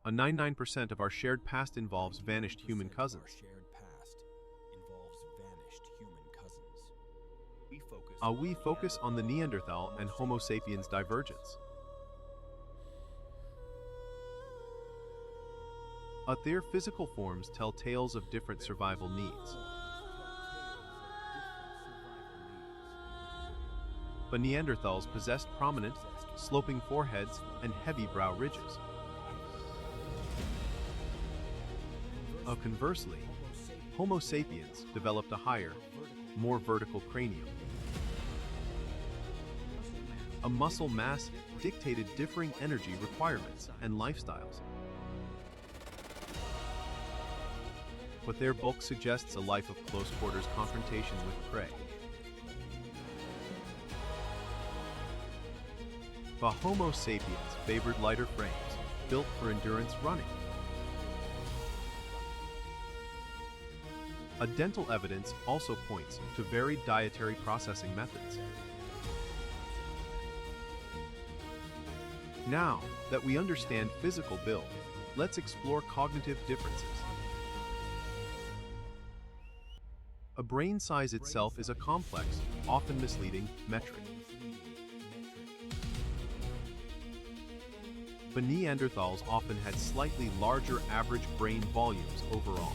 A 99% of our shared past involves vanished human cousins. We focus on the Neanderthal and Homo sapiens divergence. Their physical forms tell tales of different survival needs. But Neanderthals possessed prominent, sloping foreheads and heavy brow ridges. Conversely, Homo sapiens developed a higher, more vertical cranium. A muscle mass dictated differing energy requirements and lifestyles. But their bulk suggests a life of close-quarters confrontation with prey. The Homo sapiens favored lighter frames, built for endurance running. Dental evidence also points to varied dietary processing methods. Now that we understand physical build, let's explore cognitive differences. A brain size itself is a complex, often misleading, metric. But Neanderthals often had slightly larger average brain volumes overall.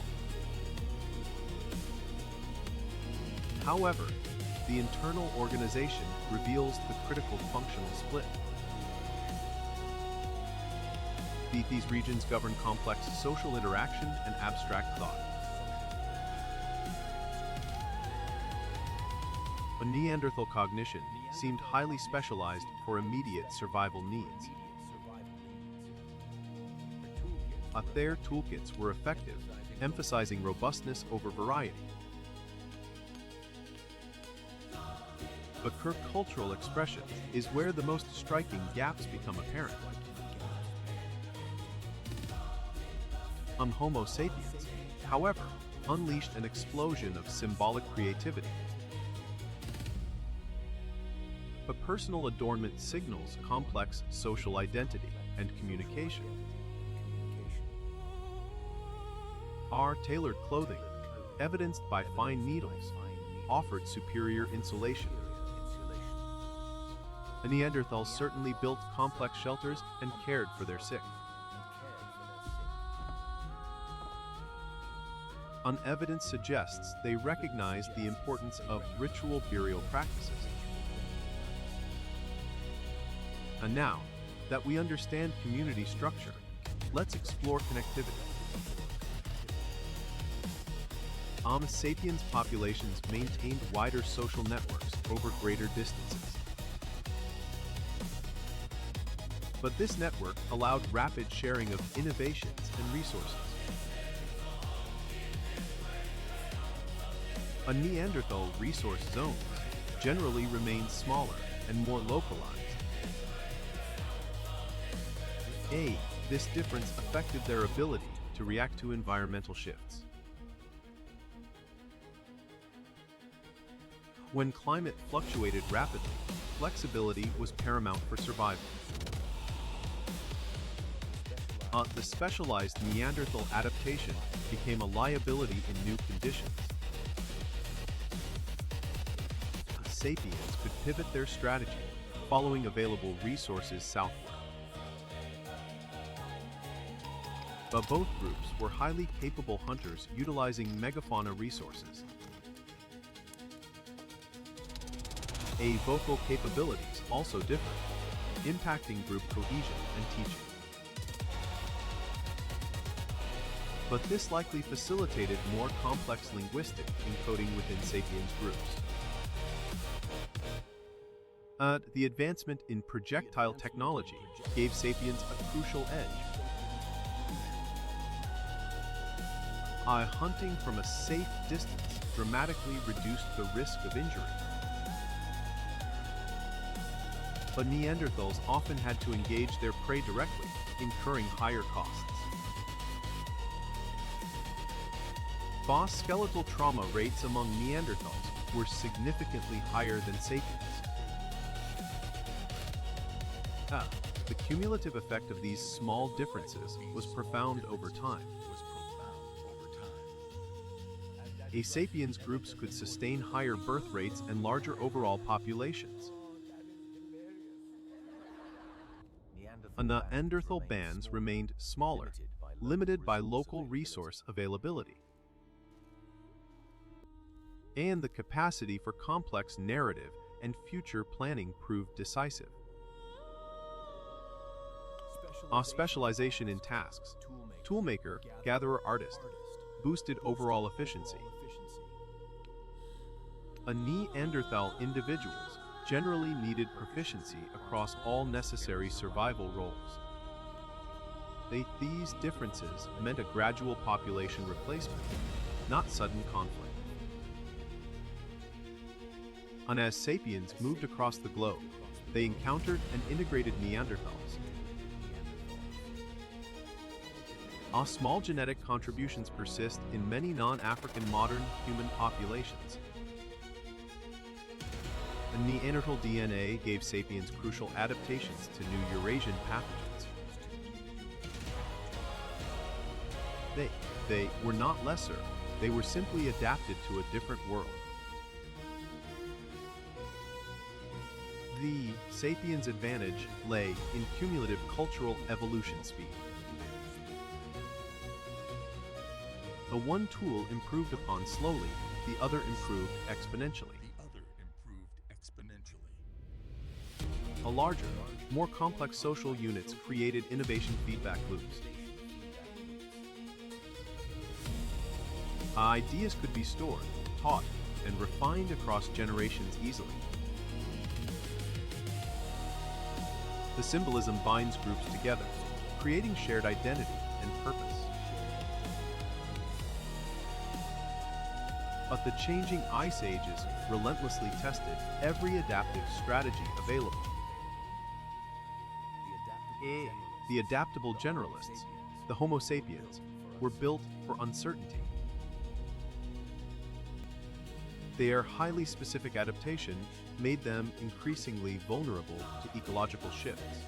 However, the internal organization reveals the critical functional split. These regions govern complex social interaction and abstract thought. A Neanderthal cognition seemed highly specialized for immediate survival needs. Their toolkits were effective, emphasizing robustness over variety. But cultural expression is where the most striking gaps become apparent. Homo sapiens, however, unleashed an explosion of symbolic creativity. But personal adornment signals complex social identity and communication. Our tailored clothing, evidenced by fine needles, offered superior insulation. The Neanderthals certainly built complex shelters and cared for their sick. Evidence suggests they recognized the importance of ritual burial practices. And now that we understand community structure, let's explore connectivity. Homo sapiens populations maintained wider social networks over greater distances. But this network allowed rapid sharing of innovations and resources. A Neanderthal resource zones generally remain smaller and more localized. This difference affected their ability to react to environmental shifts. When climate fluctuated rapidly, flexibility was paramount for survival. The specialized Neanderthal adaptation became a liability in new conditions. Sapiens could pivot their strategy, following available resources southward. But both groups were highly capable hunters utilizing megafauna resources. Vocal capabilities also differed, impacting group cohesion and teaching. But this likely facilitated more complex linguistic encoding within sapiens groups. The advancement in projectile technology gave sapiens a crucial edge. Hunting from a safe distance dramatically reduced the risk of injury. But Neanderthals often had to engage their prey directly, incurring higher costs. Skeletal trauma rates among Neanderthals were significantly higher than sapiens. The cumulative effect of these small differences was profound over time. A sapiens groups could sustain higher birth rates and larger overall populations. Neanderthal bands remained smaller, limited by local resource availability. And the capacity for complex narrative and future planning proved decisive. Specialization in tasks, toolmaker, gatherer, artist, boosted overall efficiency. Neanderthal individuals generally needed proficiency across all necessary survival roles. These differences meant a gradual population replacement, not sudden conflict. And as sapiens moved across the globe, they encountered and integrated Neanderthals. Small genetic contributions persist in many non-African modern human populations. The Neanderthal DNA gave sapiens crucial adaptations to new Eurasian pathogens. They were not lesser, they were simply adapted to a different world. The sapiens' advantage lay in cumulative cultural evolution speed. The one tool improved upon slowly, the other improved exponentially. A larger, more complex social units created innovation feedback loops. Ideas could be stored, taught, and refined across generations easily. The symbolism binds groups together, creating shared identity and purpose. But the changing ice ages relentlessly tested every adaptive strategy available. The adaptable generalists, the Homo sapiens, were built for uncertainty. Their highly specific adaptation made them increasingly vulnerable to ecological shifts.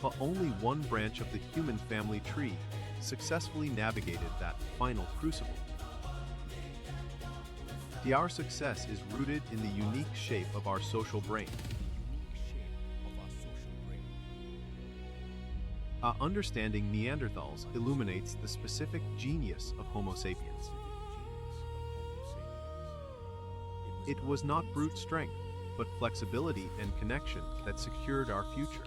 But only one branch of the human family tree successfully navigated that final crucible. Our success is rooted in the unique shape of our social brain. Understanding Neanderthals illuminates the specific genius of Homo sapiens. It was not brute strength, but flexibility and connection that secured our future.